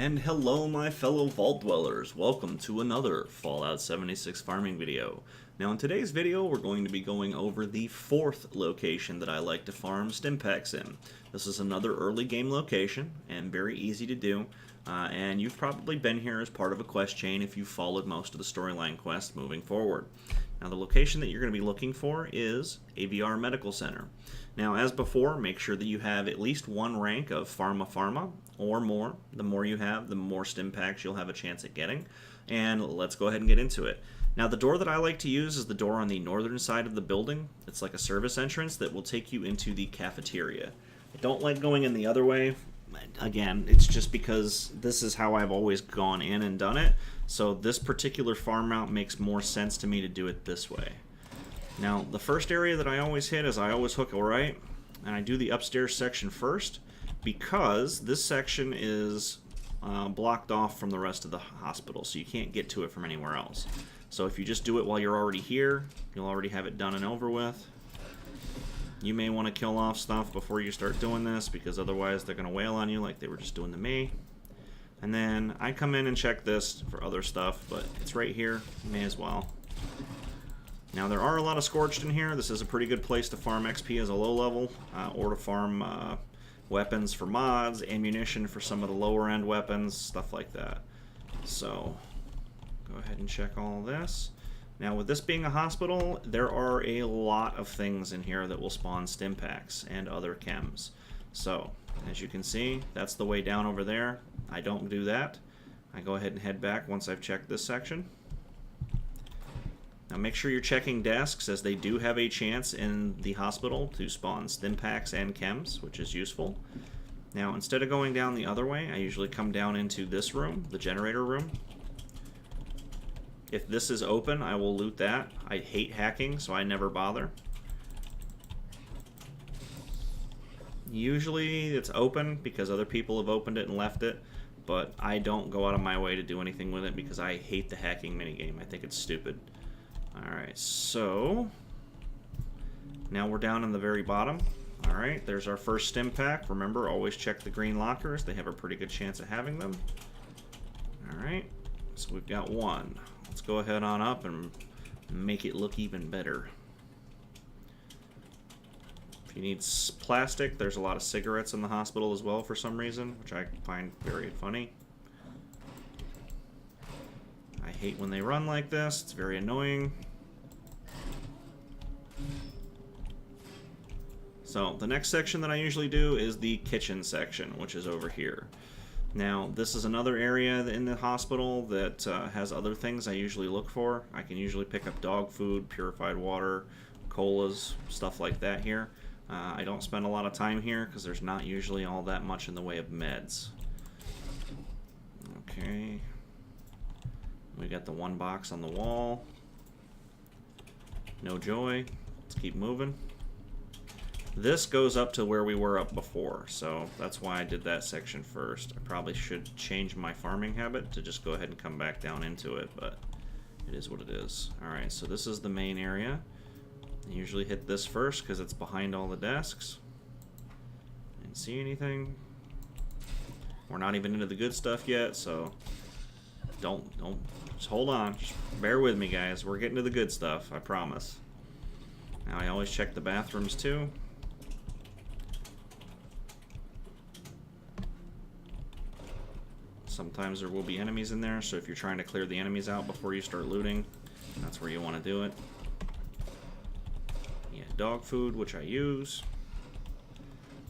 And hello my fellow vault dwellers, welcome to another Fallout 76 farming video. Now in today's video we're going to be going over the fourth location that I like to farm Stimpacks in. This is another early game location and very easy to do, and you've probably been here as part of a quest chain if you've followed most of the storyline quests moving forward. Now the location that you're going to be looking for is AVR Medical Center. Now as before, make sure that you have at least one rank of Pharma or more. The more you have, the more Stimpacks you'll have a chance at getting. And let's go ahead and get into it. Now the door that I like to use is the door on the northern side of the building. It's like a service entrance that will take you into the cafeteria. I don't like going in the other way. Again, it's just because this is how I've always gone in and done it. So this particular farm route makes more sense to me to do it this way. Now, the first area that I always hit is I always hook a right, and I do the upstairs section first because this section is blocked off from the rest of the hospital, so you can't get to it from anywhere else. So if you just do it while you're already here, you'll already have it done and over with. You may want to kill off stuff before you start doing this because otherwise they're going to wail on you like they were just doing to me. And then I come in and check this for other stuff, but it's right here. You may as well. Now there are a lot of Scorched in here. This is a pretty good place to farm XP as a low level, or to farm weapons for mods, ammunition for some of the lower end weapons, stuff like that. So go ahead and check all this. Now with this being a hospital, there are a lot of things in here that will spawn Stimpacks and other chems. So as you can see, that's the way down over there. I don't do that. I go ahead and head back once I've checked this section. Now make sure you're checking desks, as they do have a chance in the hospital to spawn Stimpacks and chems, which is useful. Now instead of going down the other way, I usually come down into this room, the generator room. If this is open, I will loot that. I hate hacking, so I never bother. Usually it's open because other people have opened it and left it, but I don't go out of my way to do anything with it because I hate the hacking minigame. I think it's stupid. Alright, so now we're down in the very bottom. Alright, there's our first Stimpack. Remember, always check the green lockers. They have a pretty good chance of having them. Alright, so we've got one. Let's go ahead on up and make it look even better. If you need plastic, there's a lot of cigarettes in the hospital as well for some reason, which I find very funny. I hate when they run like this. It's very annoying. So the next section that I usually do is the kitchen section, which is over here. Now this is another area in the hospital that has other things I usually look for. I can usually pick up dog food, purified water, colas, stuff like that here. I don't spend a lot of time here because there's not usually all that much in the way of meds. Okay. We got the one box on the wall. No joy. Let's keep moving. This goes up to where we were up before, so that's why I did that section first. I probably should change my farming habit to just go ahead and come back down into it, but it is what it is. Alright, so this is the main area. I usually hit this first because it's behind all the desks. Didn't see anything. We're not even into the good stuff yet, so don't just hold on. Just bear with me, guys. We're getting to the good stuff, I promise. Now I always check the bathrooms too. Sometimes there will be enemies in there, so if you're trying to clear the enemies out before you start looting, that's where you want to do it. Yeah, dog food, which I use.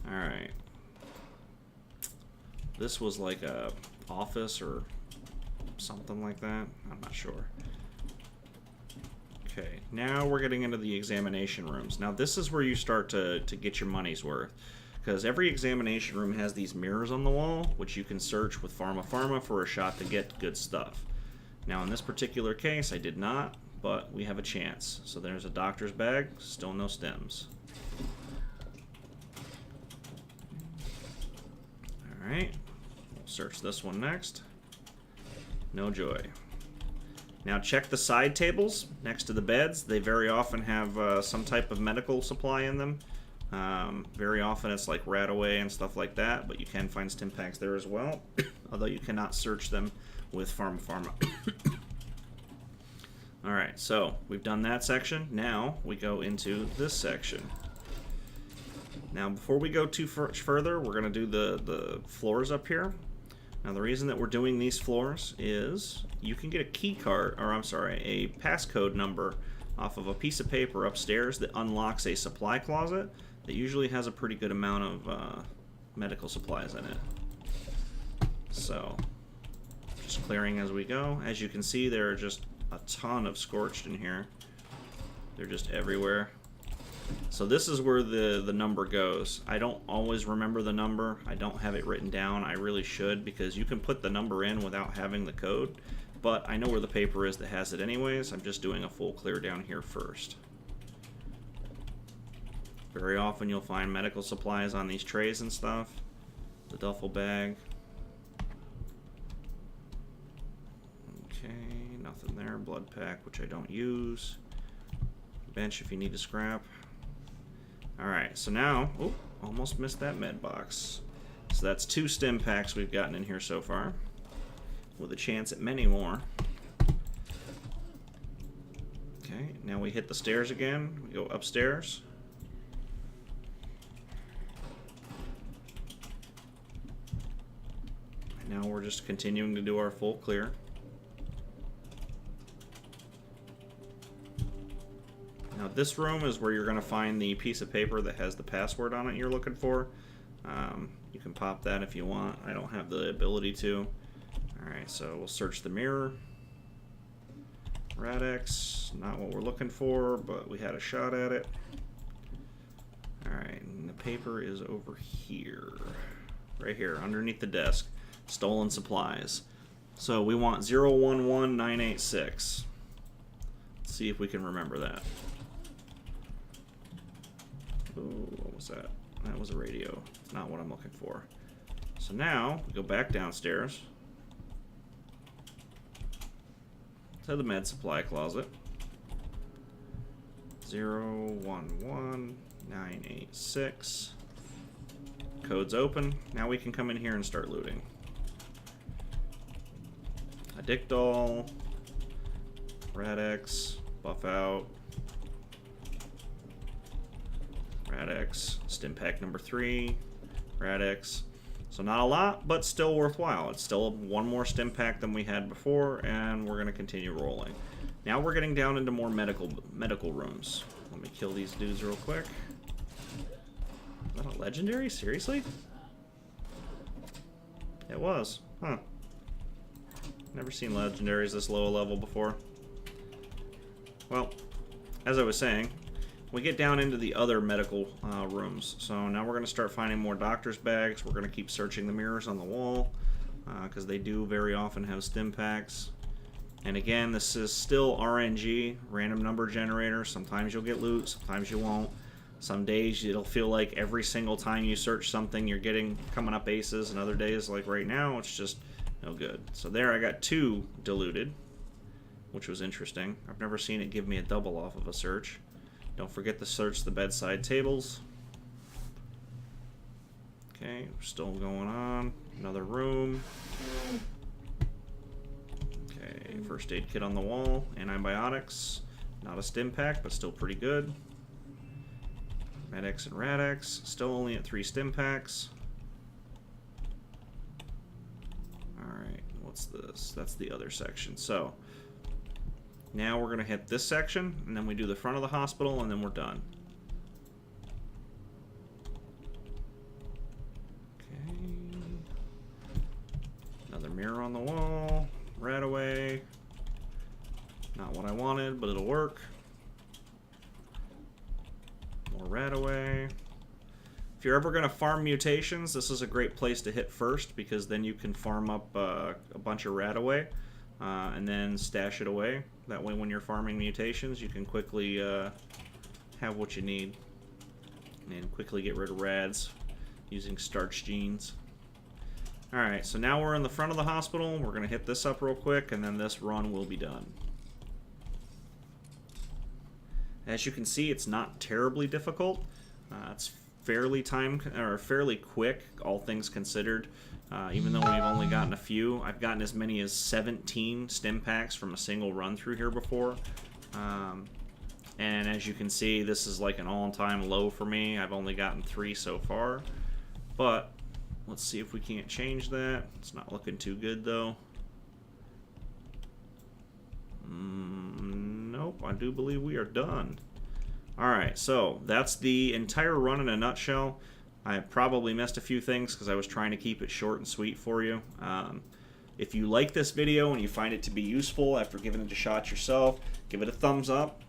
Alright. This was like a office or something like that. I'm not sure. Okay, now we're getting into the examination rooms. Now this is where you start to get your money's worth, because every examination room has these mirrors on the wall, which you can search with Pharma for a shot to get good stuff. Now in this particular case, I did not, but we have a chance. So there's a doctor's bag, still no stems. Alright, we'll search this one next. No joy. Now check the side tables next to the beds. They very often have some type of medical supply in them. Very often it's like Radaway and stuff like that, but you can find Stimpacks there as well, although you cannot search them with Pharma. Alright, so we've done that section. Now we go into this section. Now before we go too further, we're going to do the floors up here. Now the reason that we're doing these floors is you can get a key card, or I'm sorry, a passcode number off of a piece of paper upstairs that unlocks a supply closet that usually has a pretty good amount of medical supplies in it. So, just clearing as we go. As you can see, there are just a ton of Scorched in here. They're just everywhere. So this is where the number goes. I don't always remember the number. I don't have it written down. I really should, because you can put the number in without having the code. But I know where the paper is that has it anyways. I'm just doing a full clear down here first. Very often you'll find medical supplies on these trays and stuff. The duffel bag. Okay, nothing there. Blood pack, which I don't use. Bench if you need to scrap. Alright, so now, oh, almost missed that med box. So that's 2 Stimpacks we've gotten in here so far, with a chance at many more. Okay, now we hit the stairs again. We go upstairs. And now we're just continuing to do our full clear. Now this room is where you're going to find the piece of paper that has the password on it you're looking for. You can pop that if you want. I don't have the ability to. Alright, so we'll search the mirror. Rad-X, not what we're looking for, but we had a shot at it. Alright, and the paper is over here. Right here, underneath the desk. Stolen supplies. So we want 011986. Let's see if we can remember that. Ooh, what was that? That was a radio. It's not what I'm looking for. So now, we go back downstairs to the med supply closet. 011986. Code's open. Now we can come in here and start looting. A Dick Doll. Rad-X. Buff out. Rad-X, Stimpack number 3, Rad-X. So not a lot, but still worthwhile. It's still one more Stimpack than we had before, and we're going to continue rolling. Now we're getting down into more medical rooms. Let me kill these dudes real quick. Is that a legendary? Seriously? It was. Huh. Never seen legendaries this low a level before. Well, as I was saying, we get down into the other medical rooms. So now we're going to start finding more doctor's bags. We're going to keep searching the mirrors on the wall, because they do very often have Stimpacks. And again, this is still RNG, random number generator. Sometimes you'll get loot, sometimes you won't. Some days it'll feel like every single time you search something you're coming up aces, and other days, like right now, it's just no good. So there I got 2 diluted, which was interesting. I've never seen it give me a double off of a search. Don't forget to search the bedside tables. Okay, we're still going on. Another room. Okay, first aid kit on the wall. Antibiotics. Not a Stimpack, but still pretty good. Med-X and Rad-X. Still only at 3 Stimpacks. Alright, what's this? That's the other section. So, now we're going to hit this section, and then we do the front of the hospital, and then we're done. Okay. Another mirror on the wall. Radaway. Not what I wanted, but it'll work. More Radaway. If you're ever going to farm mutations, this is a great place to hit first, because then you can farm up a bunch of Radaway. And then stash it away. That way when you're farming mutations, you can quickly have what you need. And quickly get rid of rads using starch genes. Alright, so now we're in the front of the hospital. We're going to hit this up real quick, and then this run will be done. As you can see, it's not terribly difficult. It's fairly fairly quick, all things considered. Even though we've only gotten a few, I've gotten as many as 17 Stimpacks from a single run through here before. And as you can see, this is like an all-time low for me. I've only gotten 3 so far. But let's see if we can't change that. It's not looking too good though. Nope, I do believe we are done. Alright, so that's the entire run in a nutshell. I probably missed a few things because I was trying to keep it short and sweet for you. If you like this video and you find it to be useful after giving it a shot yourself, give it a thumbs up.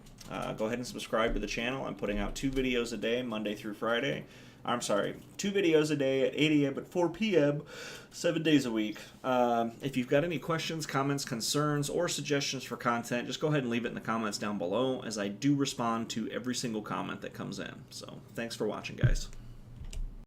Go ahead and subscribe to the channel. I'm putting out 2 videos a day, Monday through Friday. I'm sorry, 2 videos a day at 8 a.m. at 4 p.m., 7 days a week. If you've got any questions, comments, concerns, or suggestions for content, just go ahead and leave it in the comments down below, as I do respond to every single comment that comes in. So, thanks for watching, guys.